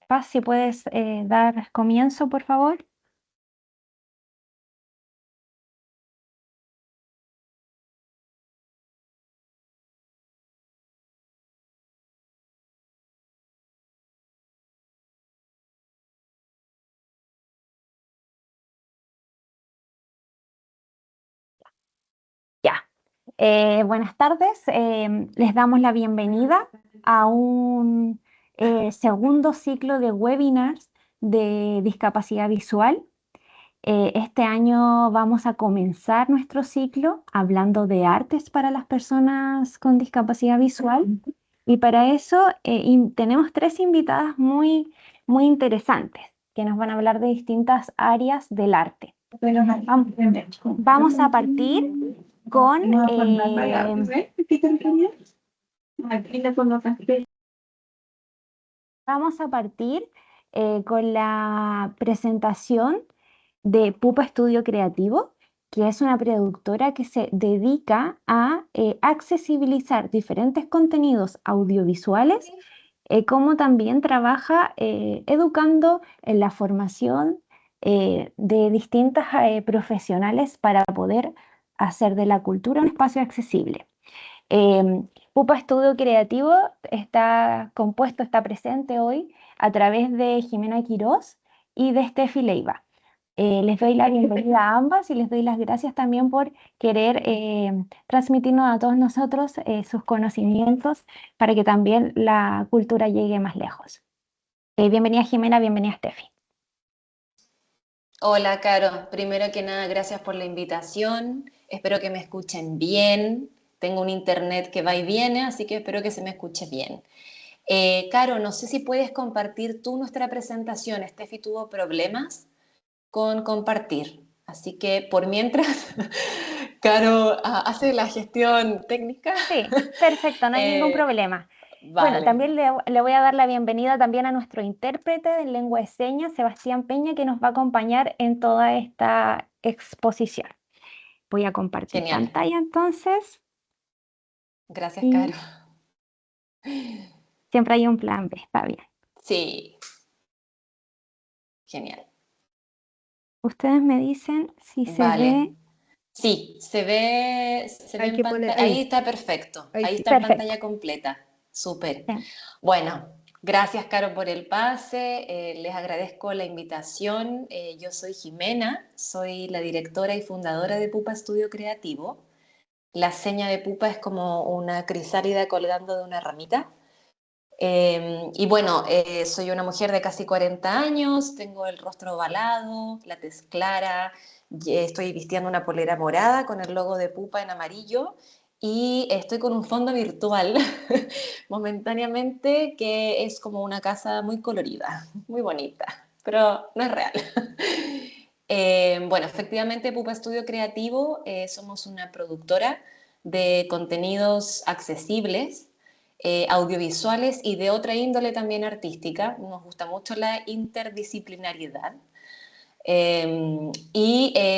Paz, si puedes dar comienzo, por favor. Ya. Buenas tardes. Les damos la bienvenida a un segundo ciclo de webinars de discapacidad visual. Este año vamos a comenzar nuestro ciclo hablando de artes para las personas con discapacidad visual. Y para eso tenemos tres invitadas muy interesantes que nos van a hablar de distintas áreas del arte. Vamos a partir con vamos a partir con la presentación de Pupa Estudio Creativo, que es una productora que se dedica a accesibilizar diferentes contenidos audiovisuales, como también trabaja educando en la formación de distintas profesionales para poder hacer de la cultura un espacio accesible. Pupa Estudio Creativo está compuesto, está presente hoy a través de Jimena Quirós y de Steffi Leiva. Les doy la bienvenida a ambas y les doy las gracias también por querer transmitirnos a todos nosotros sus conocimientos para que también la cultura llegue más lejos. Bienvenida Jimena, bienvenida Steffi. Hola, Caro. Primero que nada, gracias por la invitación. Espero que me escuchen bien. Tengo un internet que va y viene, así que espero que se me escuche bien. Caro, no sé si puedes compartir tú nuestra presentación. Steffi tuvo problemas con compartir, así que por mientras, Caro hace la gestión técnica. Sí, perfecto, no hay ningún problema. Bueno, Vale, también le voy a dar la bienvenida también a nuestro intérprete de lengua de señas, Sebastián Peña, que nos va a acompañar en toda esta exposición. Voy a compartir genial. pantalla entonces Gracias, Caro. y siempre hay un plan B, está bien. Sí, genial. Ustedes me dicen si se Vale. ve. Sí, se ve Hay en que poner pantalla. Ahí ahí, está perfecto. ahí Ahí sí. está en Perfecto. pantalla completa. Súper. Bien. Bueno, gracias, Caro, por el pase. Les agradezco la invitación. Yo soy Jimena, soy la directora y fundadora de Pupa Estudio Creativo. La seña de Pupa es como una crisálida colgando de una ramita. Y bueno, soy una mujer de casi 40 años, tengo el rostro ovalado, la tez clara, estoy vistiendo una polera morada con el logo de Pupa en amarillo y estoy con un fondo virtual momentáneamente que es como una casa muy colorida, muy bonita, pero no es real. Bueno, efectivamente, Pupa Estudio Creativo somos una productora de contenidos accesibles, audiovisuales y de otra índole también artística. Nos gusta mucho la interdisciplinariedad.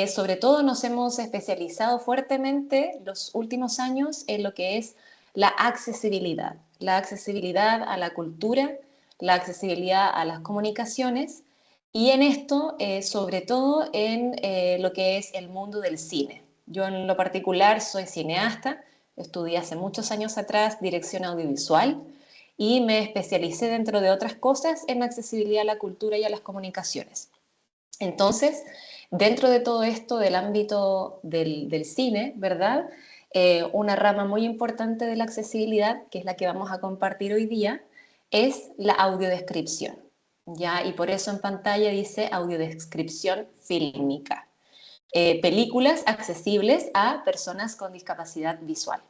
Sobre todo nos hemos especializado fuertemente los últimos años en lo que es la accesibilidad a la cultura, la accesibilidad a las comunicaciones y en esto, sobre todo en lo que es el mundo del cine. Yo en lo particular soy cineasta, estudié hace muchos años atrás dirección audiovisual y me especialicé, dentro de otras cosas, en accesibilidad a la cultura y a las comunicaciones. Entonces, dentro de todo esto del ámbito del cine, ¿verdad? Una rama muy importante de la accesibilidad, que es la que vamos a compartir hoy día, es la audiodescripción, ¿ya? Y por eso en pantalla dice audiodescripción fílmica. Películas accesibles a personas con discapacidad visual.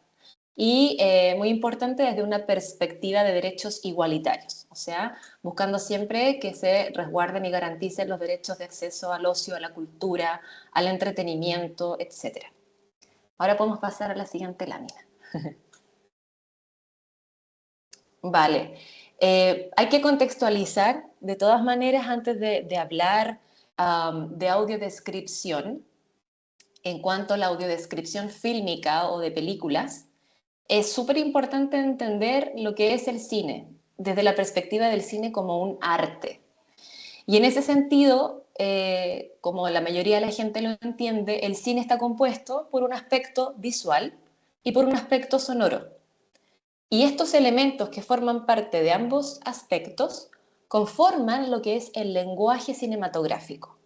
Y muy importante desde una perspectiva de derechos igualitarios, o sea, buscando siempre que se resguarden y garanticen los derechos de acceso al ocio, a la cultura, al entretenimiento, etc. Ahora podemos pasar a la siguiente lámina. Vale, hay que contextualizar de todas maneras antes de hablar de audiodescripción. En cuanto a la audiodescripción fílmica o de películas, es súper importante entender lo que es el cine, desde la perspectiva del cine como un arte. Y en ese sentido, como la mayoría de la gente lo entiende, el cine está compuesto por un aspecto visual y por un aspecto sonoro. Y estos elementos que forman parte de ambos aspectos conforman lo que es el lenguaje cinematográfico.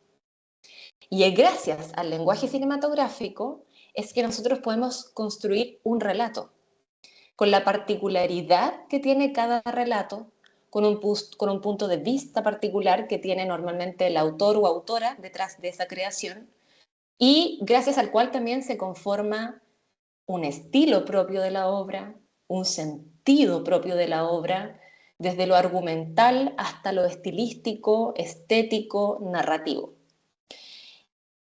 Y es gracias al lenguaje cinematográfico es que nosotros podemos construir un relato, con la particularidad que tiene cada relato, con un punto de vista particular que tiene normalmente el autor o autora detrás de esa creación, y gracias al cual también se conforma un estilo propio de la obra, un sentido propio de la obra, desde lo argumental hasta lo estilístico, estético, narrativo.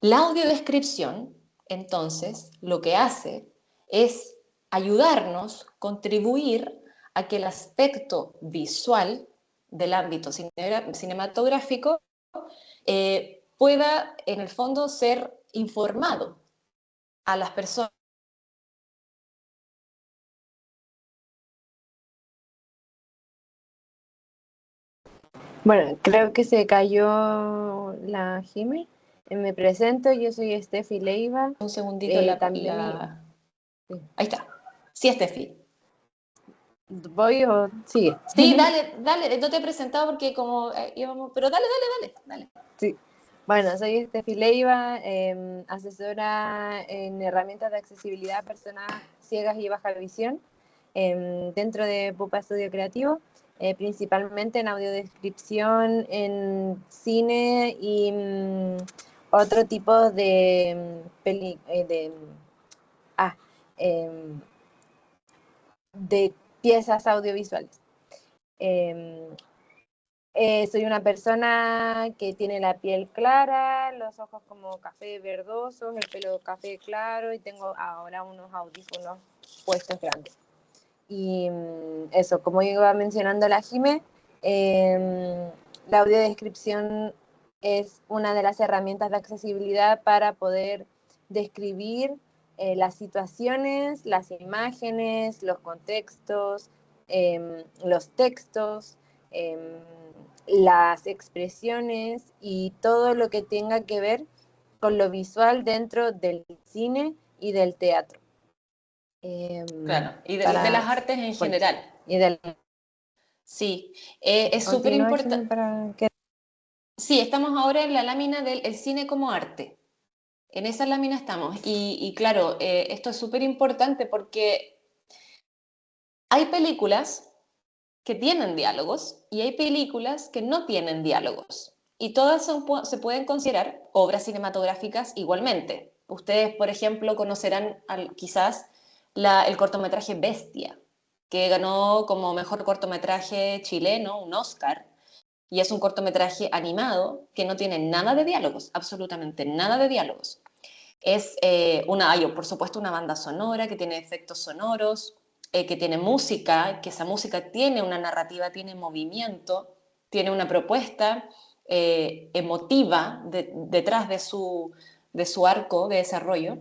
La audiodescripción, entonces, lo que hace es ayudarnos, contribuir a que el aspecto visual del ámbito cinematográfico pueda, en el fondo, ser informado a las personas. Bueno, creo que se cayó la Jime. Me presento, yo soy Steffi Leiva. Un segundito, También sí. Ahí está. Sí, Estefi. ¿Voy o sigue? Sí, dale, dale. No te he presentado porque como íbamos... Pero dale, dale, dale, dale. Sí. Bueno, soy Steffi Leiva, asesora en herramientas de accesibilidad a personas ciegas y baja visión dentro de Pupa Estudio Creativo, principalmente en audiodescripción, en cine y otro tipo de, em, de piezas audiovisuales. Soy una persona que tiene la piel clara, los ojos como café verdosos, el pelo café claro y tengo ahora unos audífonos puestos grandes. Y eso, como iba mencionando la Jime, la audiodescripción es una de las herramientas de accesibilidad para poder describir las situaciones, las imágenes, los contextos, los textos, las expresiones y todo lo que tenga que ver con lo visual dentro del cine y del teatro. Claro, y de las artes en general. Y del... Sí, es súper importante. Que... Sí, estamos ahora en la lámina del cine como arte. En esa lámina estamos. Y claro, esto es súper importante porque hay películas que tienen diálogos y hay películas que no tienen diálogos. Y todas se pueden considerar obras cinematográficas igualmente. Ustedes, por ejemplo, conocerán quizás el cortometraje Bestia, que ganó como mejor cortometraje chileno un Oscar. Y es un cortometraje animado que no tiene nada de diálogos, absolutamente nada de diálogos. Es hay, por supuesto, una banda sonora que tiene efectos sonoros, que tiene música, que esa música tiene una narrativa, tiene movimiento, tiene una propuesta emotiva detrás de su arco de desarrollo,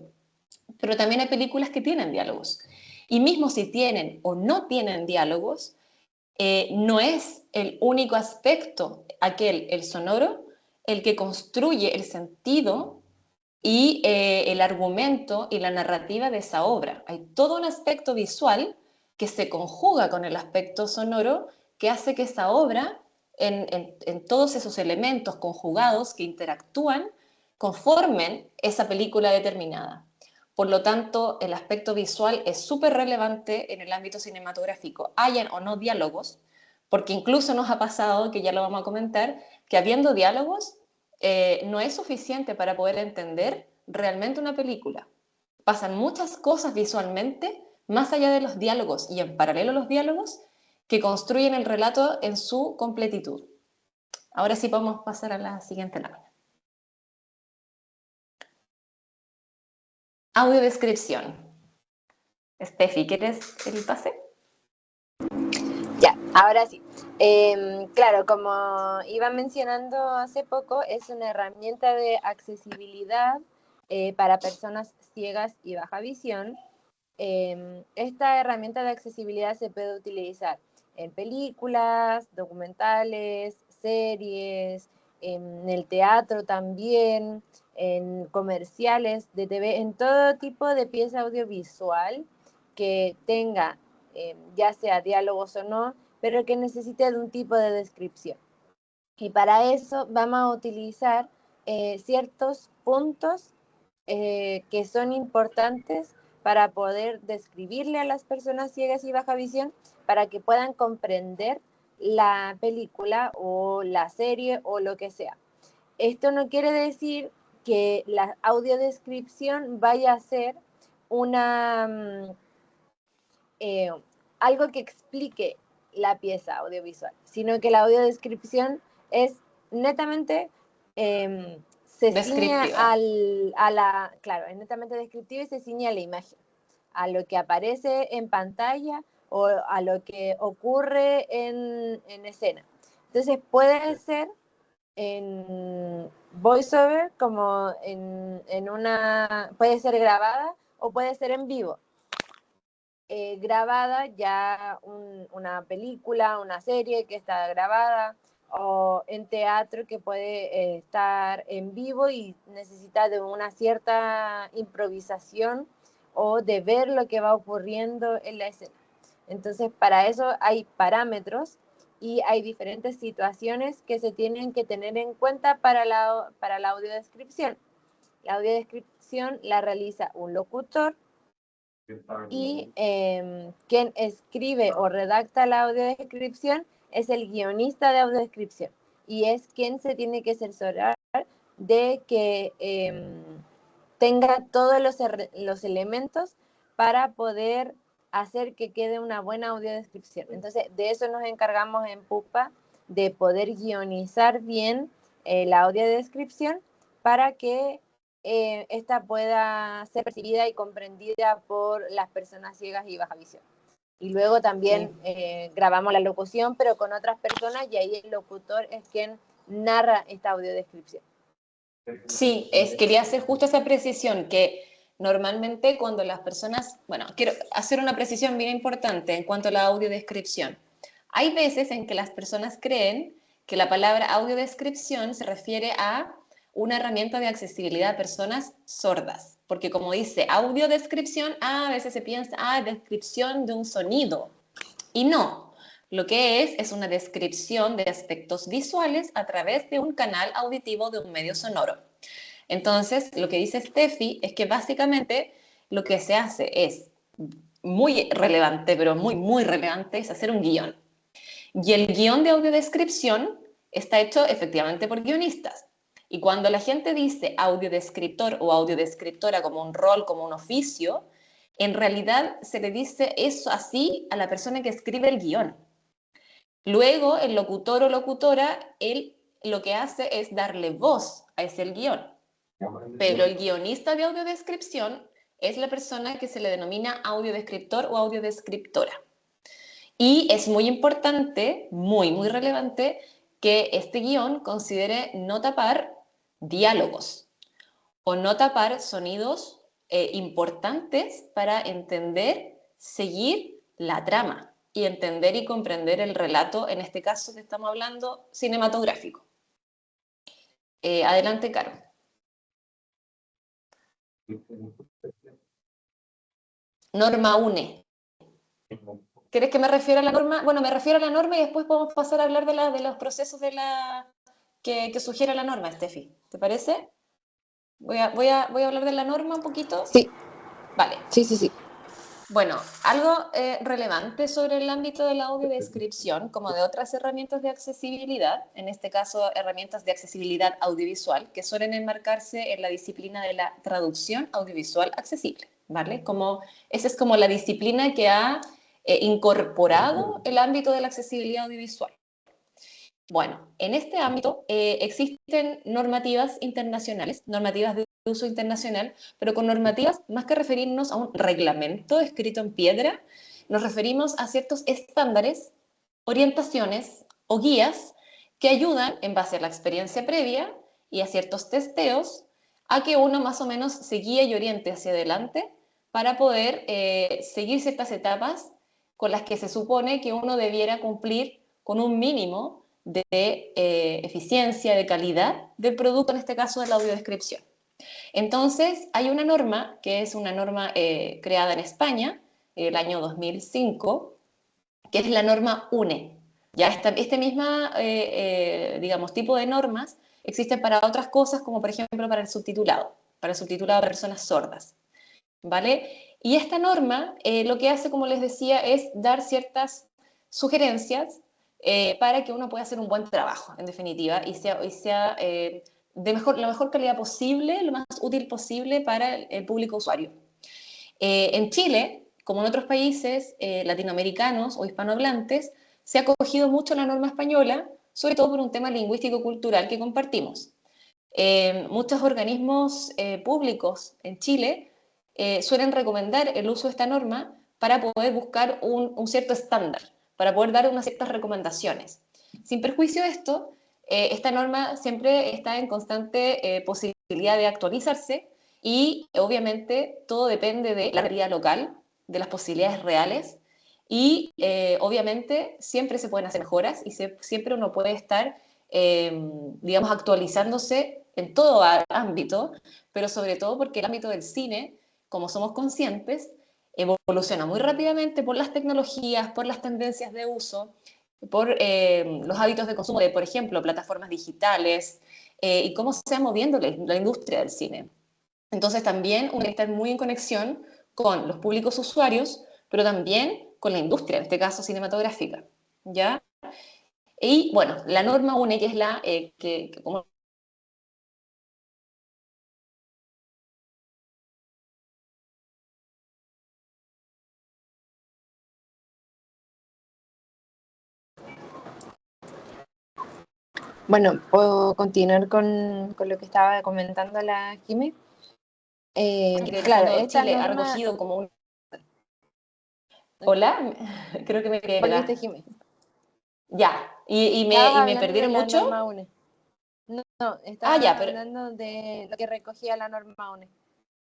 pero también hay películas que tienen diálogos. Y mismo si tienen o no tienen diálogos, no es el único aspecto, el sonoro, el que construye el sentido y el argumento y la narrativa de esa obra. Hay todo un aspecto visual que se conjuga con el aspecto sonoro que hace que esa obra, en todos esos elementos conjugados que interactúan, conformen esa película determinada. Por lo tanto, el aspecto visual es súper relevante en el ámbito cinematográfico, hayan o no diálogos, porque incluso nos ha pasado, que ya lo vamos a comentar, que habiendo diálogos, no es suficiente para poder entender realmente una película. Pasan muchas cosas visualmente más allá de los diálogos y en paralelo a los diálogos que construyen el relato en su completitud. Ahora sí podemos pasar a la siguiente lámina. Audiodescripción. Steffi, ¿quieres el pase? Ya, ahora sí. Claro, como iba mencionando hace poco, es una herramienta de accesibilidad para personas ciegas y baja visión. Esta herramienta de accesibilidad se puede utilizar en películas, documentales, series, en el teatro también, en comerciales de TV, en todo tipo de pieza audiovisual que tenga, ya sea diálogos o no, pero que necesite de un tipo de descripción. Y para eso vamos a utilizar ciertos puntos que son importantes para poder describirle a las personas ciegas y baja visión para que puedan comprender la película o la serie o lo que sea. Esto no quiere decir que la audiodescripción vaya a ser una eh, algo que explique la pieza audiovisual, sino que la audiodescripción es netamente se ciñe Descriptiva. claro, es netamente descriptiva y se ciñe a la imagen, a lo que aparece en pantalla o a lo que ocurre en escena. Entonces puede ser en voiceover como puede ser grabada o puede ser en vivo. Grabada ya una película, una serie que está grabada, o en teatro que puede estar en vivo y necesita de una cierta improvisación o de ver lo que va ocurriendo en la escena. Entonces, para eso hay parámetros y hay diferentes situaciones que se tienen que tener en cuenta para la audiodescripción. La audiodescripción la realiza un locutor y quien escribe o redacta la audiodescripción es el guionista de audiodescripción y es quien se tiene que cerciorar de que tenga todos los elementos para poder hacer que quede una buena audiodescripción. Entonces, de eso nos encargamos en Pupa, de poder guionizar bien la audiodescripción para que esta pueda ser percibida y comprendida por las personas ciegas y baja visión. Y luego también grabamos la locución, pero con otras personas, y ahí el locutor es quien narra esta audiodescripción. Sí, quería hacer justo esa precisión, que normalmente cuando las personas, bueno, quiero hacer una precisión bien importante en cuanto a la audiodescripción. Hay veces en que las personas creen que la palabra audiodescripción se refiere a una herramienta de accesibilidad a personas sordas, porque como dice audiodescripción, a veces se piensa, descripción de un sonido, y no. Lo que es una descripción de aspectos visuales a través de un canal auditivo de un medio sonoro. Entonces, lo que dice Steffi es que básicamente lo que se hace es muy relevante, pero muy, muy relevante, es hacer un guión. Y el guión de audiodescripción está hecho efectivamente por guionistas. Y cuando la gente dice audiodescriptor o audiodescriptora como un rol, como un oficio, en realidad se le dice eso así a la persona que escribe el guión. Luego, el locutor o locutora, él lo que hace es darle voz a ese guión. Pero el guionista de audiodescripción es la persona que se le denomina audiodescriptor o audiodescriptora. Y es muy importante, muy, muy relevante, que este guión considere no tapar diálogos o no tapar sonidos importantes para entender, seguir la trama y entender y comprender el relato, en este caso que estamos hablando, cinematográfico. Adelante, Caro. Norma UNE. ¿Quieres que me refiera a la norma? Bueno, me refiero a la norma y después podemos pasar a hablar de los procesos que sugiere la norma, Steffi. ¿Te parece? Voy a hablar de la norma un poquito. Sí. Vale. Sí. Bueno, algo relevante sobre el ámbito de la audiodescripción, como de otras herramientas de accesibilidad, en este caso herramientas de accesibilidad audiovisual, que suelen enmarcarse en la disciplina de la traducción audiovisual accesible, ¿vale? Esa es como la disciplina que ha incorporado el ámbito de la accesibilidad audiovisual. Bueno, en este ámbito existen normativas internacionales, normativas de uso internacional, pero con normativas, más que referirnos a un reglamento escrito en piedra, nos referimos a ciertos estándares, orientaciones o guías que ayudan, en base a la experiencia previa y a ciertos testeos, a que uno más o menos se guíe y oriente hacia adelante para poder seguir ciertas etapas con las que se supone que uno debiera cumplir con un mínimo de eficiencia, de calidad del producto, en este caso de la audiodescripción. Entonces, hay una norma, que es una norma creada en España, el año 2005, que es la norma UNE. Ya este mismo, digamos, tipo de normas existen para otras cosas, como por ejemplo para el subtitulado de personas sordas, ¿vale? Y esta norma lo que hace, como les decía, es dar ciertas sugerencias para que uno pueda hacer un buen trabajo, en definitiva, y sea de la mejor calidad posible, lo más útil posible para el público usuario. En Chile, como en otros países latinoamericanos o hispanohablantes, se ha acogido mucho la norma española, sobre todo por un tema lingüístico-cultural que compartimos. Muchos organismos públicos en Chile suelen recomendar el uso de esta norma para poder buscar un cierto estándar, para poder dar unas ciertas recomendaciones. Sin perjuicio de esto, esta norma siempre está en constante posibilidad de actualizarse y obviamente todo depende de la realidad local, de las posibilidades reales y obviamente siempre se pueden hacer mejoras y siempre uno puede estar, digamos, actualizándose en todo ámbito, pero sobre todo porque el ámbito del cine, como somos conscientes, evoluciona muy rápidamente por las tecnologías, por las tendencias de uso, por los hábitos de consumo de, por ejemplo, plataformas digitales y cómo se va moviendo la industria del cine. Entonces también uno está muy en conexión con los públicos usuarios, pero también con la industria, en este caso cinematográfica, ¿ya? Y bueno, la norma UNE, que es la que como Bueno, puedo continuar con lo que estaba comentando la Jimé. que en el Claro, fondo esta Chile ha norma... recogido como un... Hola, creo que me quedé ¿Volviste, pegada. Jimé? Ya, Estabas y me hablando de perdieron la mucho. norma UNE. No, Ah, ya, estaba pero... hablando de lo que recogía la norma UNE.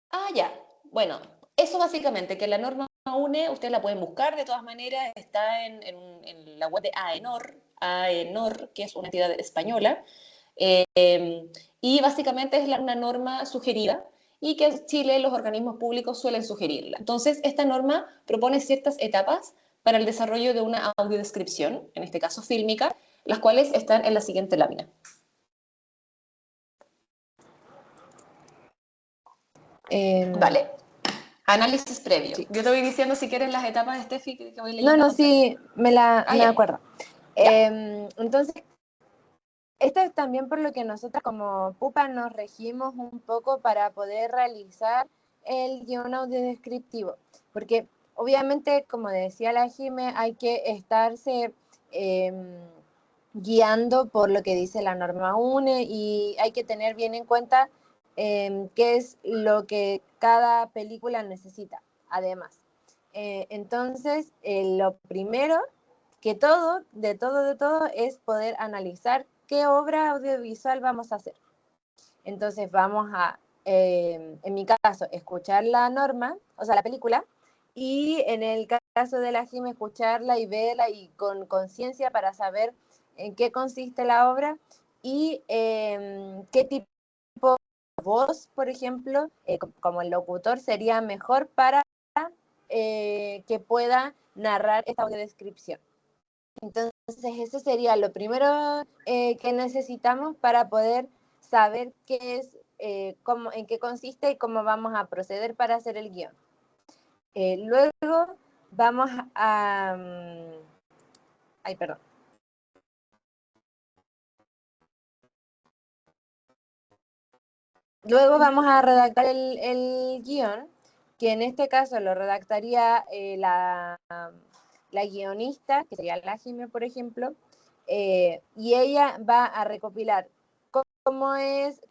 Ah, ya. Bueno, eso básicamente, que la norma UNE, ustedes la pueden buscar de todas maneras, está en la web de AENOR, que es una entidad española, y básicamente es una norma sugerida y que en Chile los organismos públicos suelen sugerirla. Entonces, esta norma propone ciertas etapas para el desarrollo de una audiodescripción, en este caso fílmica, las cuales están en la siguiente lámina. Vale. Análisis previo. Sí. Yo te voy diciendo si quieres las etapas de Steffi que voy No, leyendo no, contigo. sí, me Ya. acuerdo. Ya. Entonces, esto es también por lo que nosotras como pupa nos regimos un poco para poder realizar el guión audiodescriptivo, porque obviamente, como decía la Jime, hay que estarse guiando por lo que dice la norma UNE y hay que tener bien en cuenta qué es lo que cada película necesita, además. Entonces, lo primero de todo, es poder analizar qué obra audiovisual vamos a hacer. Entonces vamos a, en mi caso, escuchar la norma, o sea, la película, y en el caso de la Jime, escucharla y verla y con conciencia para saber en qué consiste la obra y qué tipo de voz, por ejemplo, como el locutor, sería mejor para que pueda narrar esta audiodescripción. Entonces, eso sería lo primero que necesitamos para poder saber qué es, en qué consiste y cómo vamos a proceder para hacer el guión. Luego vamos a... ay, perdón. Luego vamos a redactar el guión, que en este caso lo redactaría la guionista, que sería la Jimé, por ejemplo, y ella va a recopilar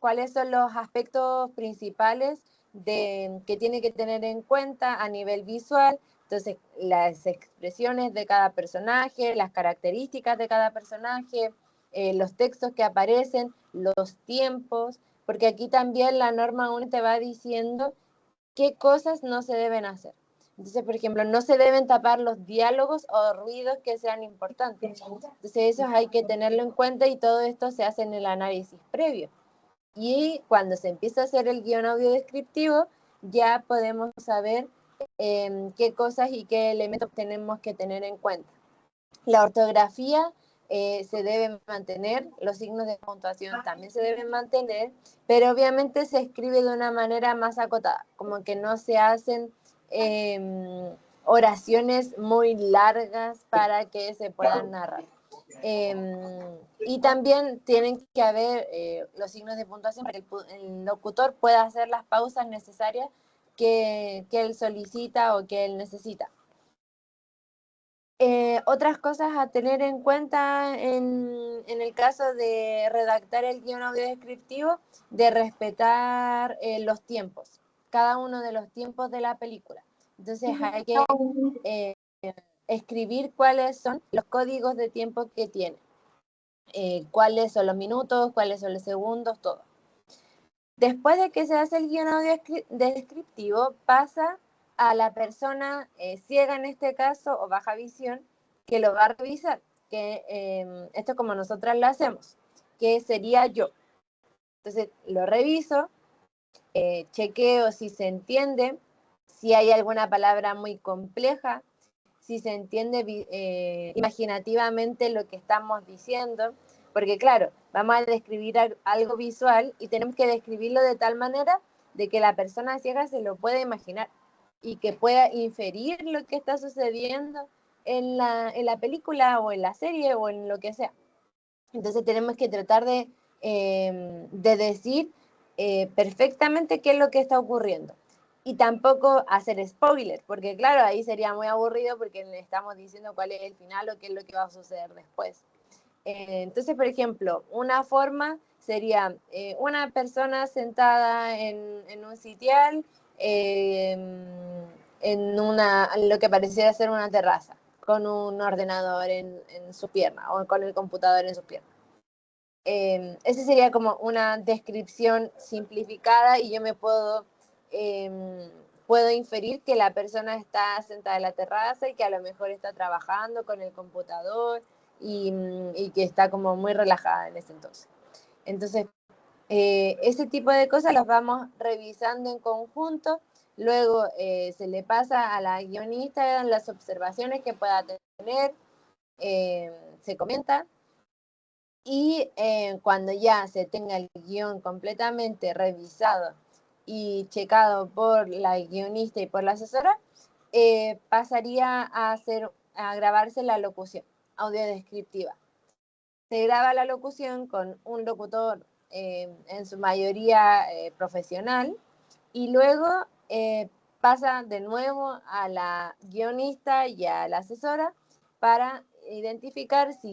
cuáles son los aspectos principales que tiene que tener en cuenta a nivel visual, entonces las expresiones de cada personaje, las características de cada personaje, los textos que aparecen, los tiempos, porque aquí también la norma 1 te va diciendo qué cosas no se deben hacer. Entonces, por ejemplo, no se deben tapar los diálogos o ruidos que sean importantes. Entonces, eso hay que tenerlo en cuenta y todo esto se hace en el análisis previo. Y cuando se empieza a hacer el guión audio descriptivo, ya podemos saber qué cosas y qué elementos tenemos que tener en cuenta. La ortografía se debe mantener, los signos de puntuación también se deben mantener, pero obviamente se escribe de una manera más acotada, como que no se hacen oraciones muy largas para que se puedan narrar. Y también tienen que haber los signos de puntuación para que el locutor pueda hacer las pausas necesarias que él solicita o que él necesita. Otras cosas a tener en cuenta en el caso de redactar el guión audio descriptivo, de respetar los tiempos, cada uno de los tiempos de la película. Entonces hay que escribir cuáles son los códigos de tiempo que tiene, cuáles son los minutos, cuáles son los segundos, todo. Después de que se hace el guión audio descriptivo, pasa a la persona ciega en este caso o baja visión que lo va a revisar, que esto como nosotras lo hacemos, que sería yo. Entonces lo reviso, chequeo si se entiende, si hay alguna palabra muy compleja, si se entiende imaginativamente lo que estamos diciendo, porque claro, vamos a describir algo visual y tenemos que describirlo de tal manera de que la persona ciega se lo pueda imaginar y que pueda inferir lo que está sucediendo en la película o en la serie o en lo que sea. Entonces tenemos que tratar de decir perfectamente qué es lo que está ocurriendo. Y tampoco hacer spoiler, porque claro, ahí sería muy aburrido porque le estamos diciendo cuál es el final o qué es lo que va a suceder después. Entonces, por ejemplo, una forma sería una persona sentada en un sitial, en lo que pareciera ser una terraza, con un ordenador en su pierna o con el computador en su pierna. Esa sería como una descripción simplificada y yo me puedo inferir que la persona está sentada en la terraza y que a lo mejor está trabajando con el computador y que está como muy relajada en ese entonces. Entonces, ese tipo de cosas las vamos revisando en conjunto. Luego se le pasa a la guionista las observaciones que pueda tener, se comenta. Y cuando ya se tenga el guión completamente revisado y checado por la guionista y por la asesora, pasaría a grabarse la locución audiodescriptiva. Se graba la locución con un locutor en su mayoría profesional y luego pasa de nuevo a la guionista y a la asesora para identificar si